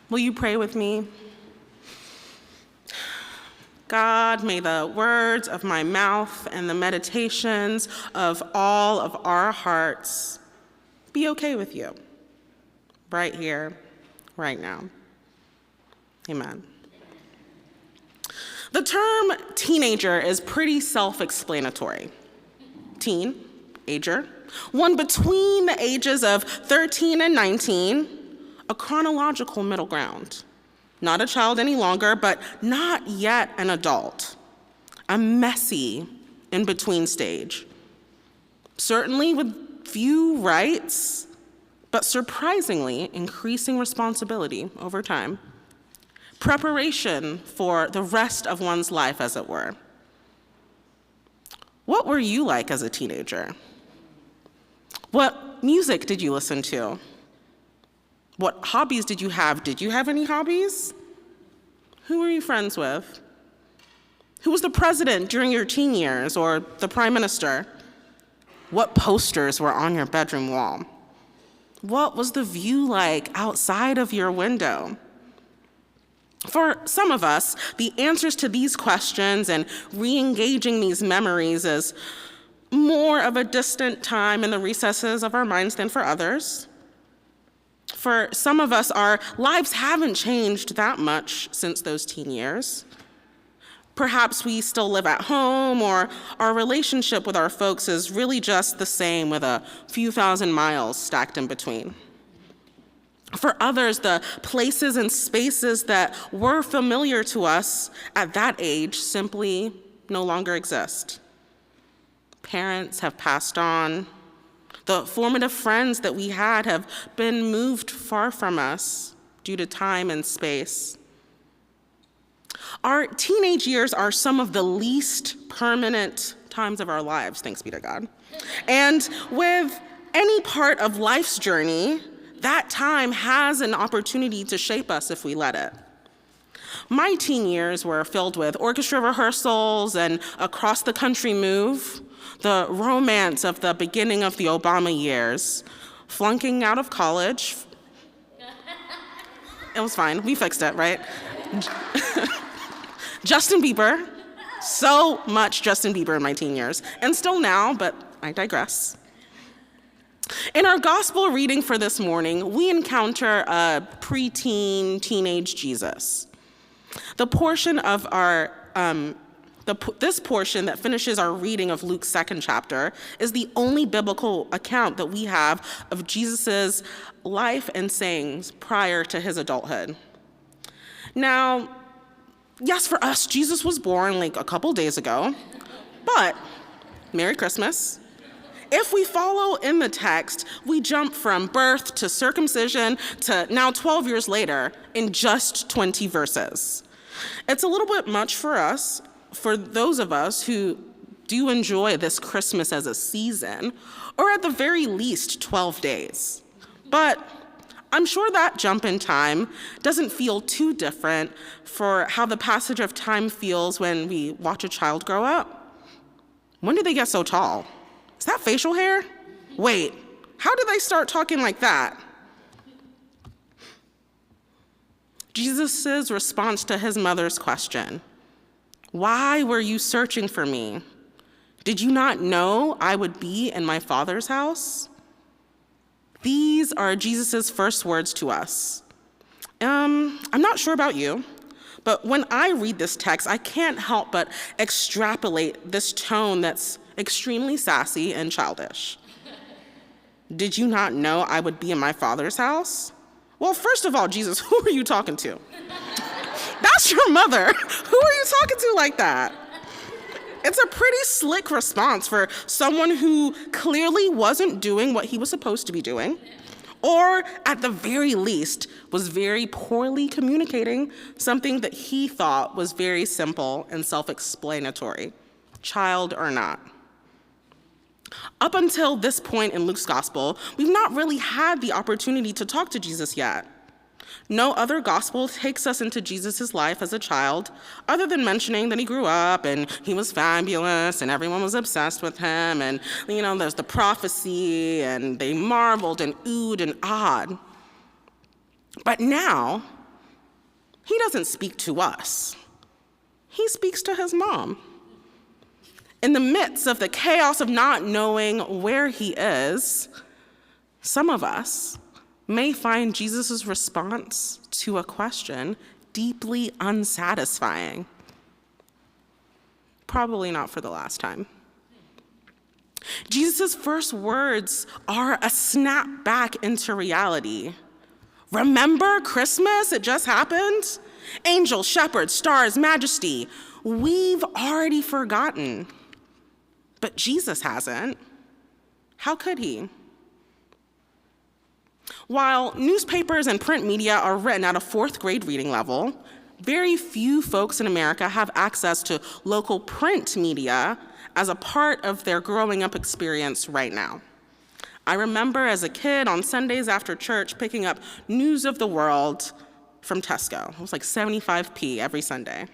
Will you pray with me? God, may the words of my mouth and the meditations of all of our hearts be okay with you, right here, right now. Amen. The term teenager is pretty self-explanatory. Teen, ager, one between the ages of 13 and 19, a chronological middle ground. Not a child any longer, but not yet an adult. A messy in-between stage. Certainly with few rights, but surprisingly increasing responsibility over time. Preparation for the rest of one's life, as it were. What were you like as a teenager? What music did you listen to? What hobbies did you have? Did you have any hobbies? Who were you friends with? Who was the president during your teen years, or the prime minister? What posters were on your bedroom wall? What was the view like outside of your window? For some of us, the answers to these questions and re-engaging these memories is more of a distant time in the recesses of our minds than for others. For some of us, our lives haven't changed that much since those teen years. Perhaps we still live at home, or our relationship with our folks is really just the same with a few thousand miles stacked in between. For others, the places and spaces that were familiar to us at that age simply no longer exist. Parents have passed on. The formative friends that we had have been moved far from us due to time and space. Our teenage years are some of the least permanent times of our lives, thanks be to God. And with any part of life's journey, that time has an opportunity to shape us if we let it. My teen years were filled with orchestra rehearsals and across-the-country move, the romance of the beginning of the Obama years, flunking out of college. It was fine, we fixed it, right? Justin Bieber, so much Justin Bieber in my teen years, and still now, but I digress. In our gospel reading for this morning, we encounter a preteen, teenage Jesus. The portion of our this portion that finishes our reading of Luke's second chapter is the only biblical account that we have of Jesus' life and sayings prior to his adulthood. Now, yes, for us, Jesus was born like a couple days ago, but Merry Christmas. If we follow in the text, we jump from birth to circumcision to now 12 years later in just 20 verses. It's a little bit much for us, for those of us who do enjoy this Christmas as a season, or at the very least 12 days. But I'm sure that jump in time doesn't feel too different for how the passage of time feels when we watch a child grow up. When did they get so tall? Is that facial hair? Wait, how did they start talking like that? Jesus' response to his mother's question, "Why were you searching for me? Did you not know I would be in my Father's house?" These are Jesus' first words to us. I'm not sure about you, but when I read this text, I can't help but extrapolate this tone that's extremely sassy and childish. Did you not know I would be in my Father's house? Well, first of all, Jesus, who are you talking to? That's your mother. Who are you talking to like that? It's a pretty slick response for someone who clearly wasn't doing what he was supposed to be doing, or at the very least was very poorly communicating something that he thought was very simple and self-explanatory, child or not. Up until this point in Luke's gospel, we've not really had the opportunity to talk to Jesus yet. No other gospel takes us into Jesus' life as a child, other than mentioning that he grew up and he was fabulous and everyone was obsessed with him, and there's the prophecy and they marveled and oohed and ahed. But now, he doesn't speak to us. He speaks to his mom. In the midst of the chaos of not knowing where he is, some of us may find Jesus' response to a question deeply unsatisfying. Probably not for the last time. Jesus' first words are a snap back into reality. Remember Christmas? It just happened? Angels, shepherds, stars, majesty. We've already forgotten. But Jesus hasn't. How could he? While newspapers and print media are written at a 4th grade reading level, very few folks in America have access to local print media as a part of their growing up experience right now. I remember as a kid on Sundays after church picking up News of the World from Tesco. It was like 75p every Sunday.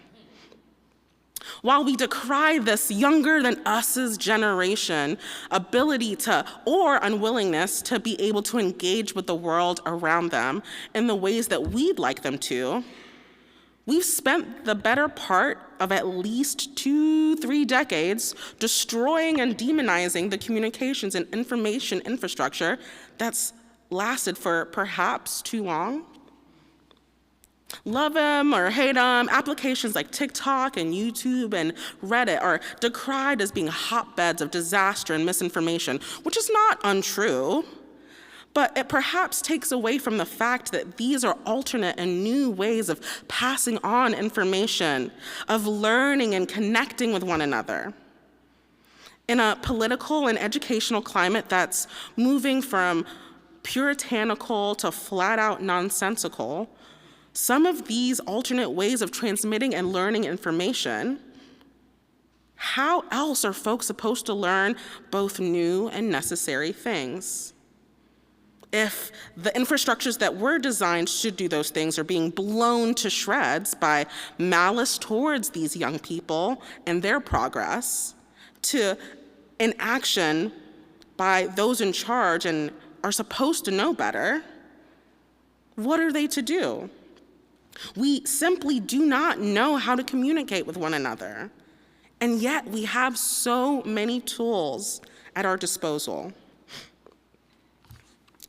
While we decry this younger than us's generation ability to, or unwillingness to be able to engage with the world around them in the ways that we'd like them to, we've spent the better part of at least 2-3 decades destroying and demonizing the communications and information infrastructure that's lasted for perhaps too long. Love them or hate them, applications like TikTok and YouTube and Reddit are decried as being hotbeds of disaster and misinformation, which is not untrue, but it perhaps takes away from the fact that these are alternate and new ways of passing on information, of learning and connecting with one another. In a political and educational climate that's moving from puritanical to flat-out nonsensical, some of these alternate ways of transmitting and learning information, how else are folks supposed to learn both new and necessary things? If the infrastructures that were designed to do those things are being blown to shreds by malice towards these young people and their progress, to inaction by those in charge and are supposed to know better, what are they to do? We simply do not know how to communicate with one another, and yet we have so many tools at our disposal.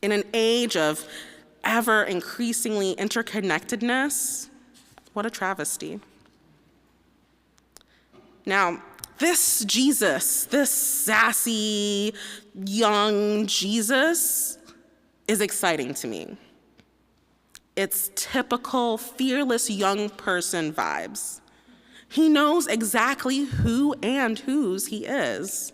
In an age of ever-increasingly interconnectedness, what a travesty. Now, this Jesus, this sassy, young Jesus, is exciting to me. It's typical fearless young person vibes. He knows exactly who and whose he is.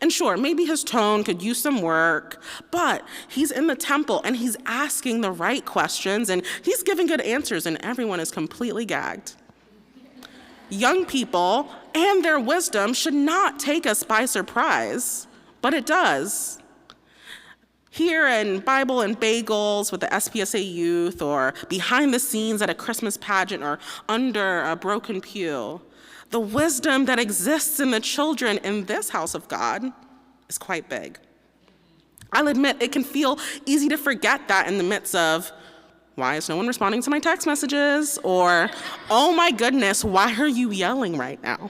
And sure, maybe his tone could use some work, but he's in the temple and he's asking the right questions and he's giving good answers and everyone is completely gagged. Young people and their wisdom should not take us by surprise, but it does. Here in Bible and Bagels with the SPSA youth, or behind the scenes at a Christmas pageant, or under a broken pew, the wisdom that exists in the children in this house of God is quite big. I'll admit it can feel easy to forget that in the midst of, why is no one responding to my text messages? Or, oh my goodness, why are you yelling right now?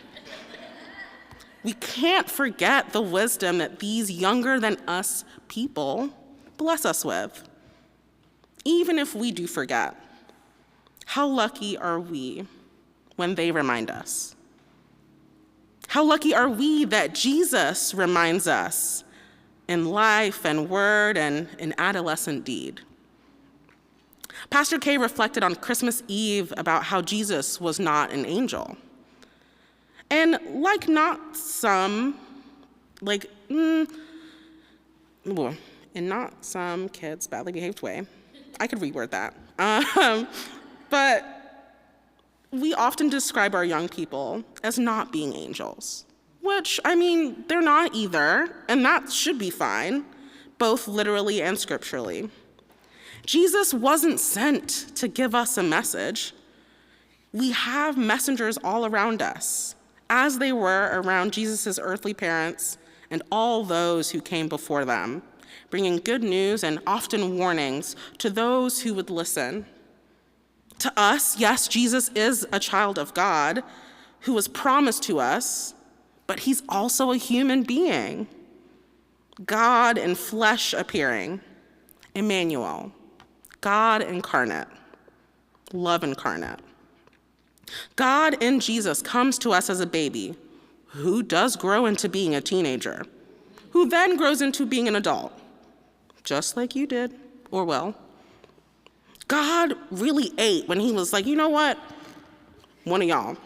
We can't forget the wisdom that these younger than us people bless us with. Even if we do forget, how lucky are we when they remind us? How lucky are we that Jesus reminds us in life and word and in adolescent deed? Pastor Kay reflected on Christmas Eve about how Jesus was not an angel. And like not some kids' badly behaved way, I could reword that. But we often describe our young people as not being angels, which, I mean, they're not either, and that should be fine, both literally and scripturally. Jesus wasn't sent to give us a message. We have messengers all around us, as they were around Jesus' earthly parents and all those who came before them, bringing good news and often warnings to those who would listen. To us, yes, Jesus is a child of God who was promised to us, but he's also a human being. God in flesh appearing, Emmanuel, God incarnate, love incarnate. God in Jesus comes to us as a baby who does grow into being a teenager, who then grows into being an adult, just like you did, or will. God really ate when he was like, you know what? One of y'all.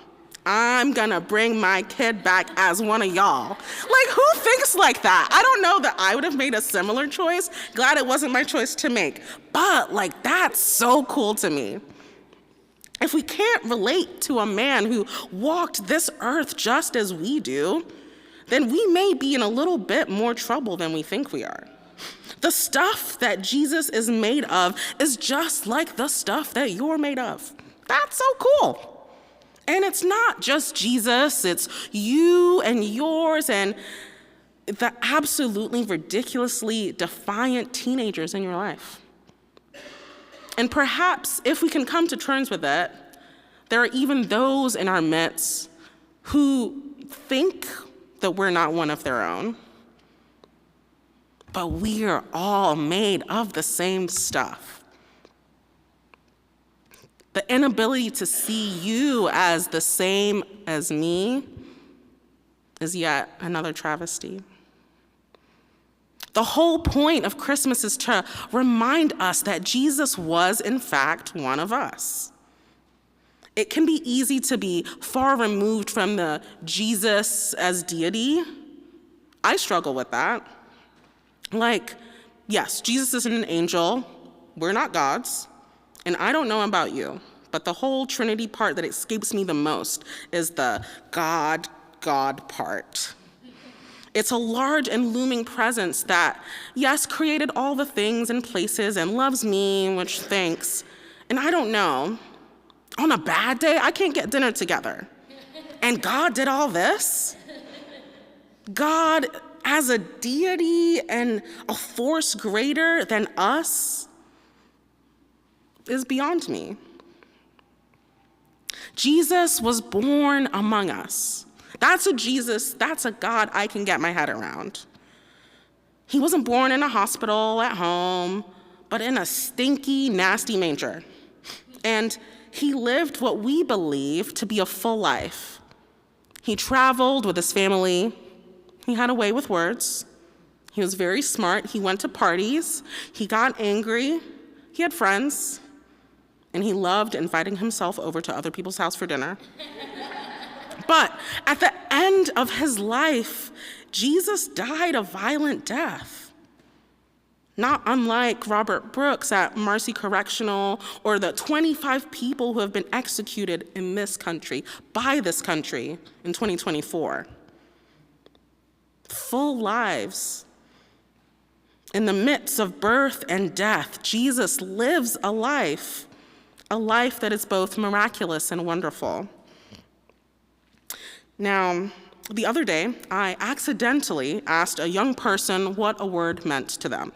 I'm gonna bring my kid back as one of y'all. Like, who thinks like that? I don't know that I would have made a similar choice. Glad it wasn't my choice to make. But, like, that's so cool to me. If we can't relate to a man who walked this earth just as we do, then we may be in a little bit more trouble than we think we are. The stuff that Jesus is made of is just like the stuff that you're made of. That's so cool. And it's not just Jesus, it's you and yours and the absolutely ridiculously defiant teenagers in your life. And perhaps if we can come to terms with it, there are even those in our midst who think that we're not one of their own. But we are all made of the same stuff. The inability to see you as the same as me is yet another travesty. The whole point of Christmas is to remind us that Jesus was, in fact, one of us. It can be easy to be far removed from the Jesus as deity. I struggle with that. Like, yes, Jesus isn't an angel, we're not gods, and I don't know about you, but the whole Trinity part that escapes me the most is the God part. It's a large and looming presence that, yes, created all the things and places and loves me, which thanks, and I don't know, on a bad day, I can't get dinner together, and God did all this? God as a deity and a force greater than us is beyond me. Jesus was born among us. That's a Jesus, that's a God I can get my head around. He wasn't born in a hospital at home, but in a stinky, nasty manger. And he lived what we believe to be a full life. He traveled with his family. He had a way with words. He was very smart. He went to parties. He got angry. He had friends. And he loved inviting himself over to other people's house for dinner. But at the end of his life, Jesus died a violent death. Not unlike Robert Brooks at Marcy Correctional or the 25 people who have been executed in this country, by this country in 2024. Full lives. In the midst of birth and death, Jesus lives a life that is both miraculous and wonderful. Now, the other day, I accidentally asked a young person what a word meant to them.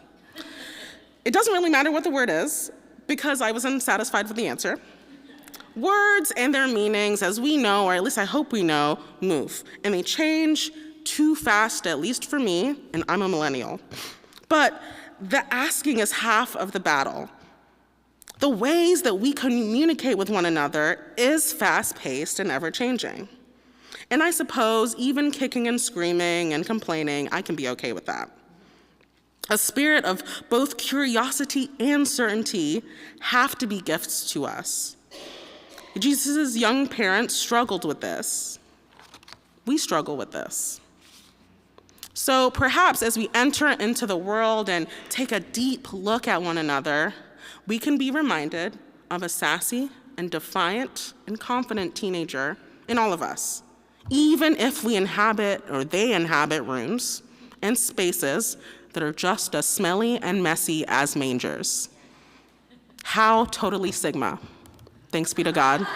It doesn't really matter what the word is, because I was unsatisfied with the answer. Words and their meanings, as we know, or at least I hope we know, move, and they change too fast, at least for me, and I'm a millennial. But the asking is half of the battle. The ways that we communicate with one another is fast-paced and ever-changing. And I suppose even kicking and screaming and complaining, I can be okay with that. A spirit of both curiosity and certainty have to be gifts to us. Jesus' young parents struggled with this. We struggle with this. So perhaps as we enter into the world and take a deep look at one another, we can be reminded of a sassy and defiant and confident teenager in all of us, even if we inhabit or they inhabit rooms and spaces that are just as smelly and messy as mangers. How totally Sigma. Thanks be to God.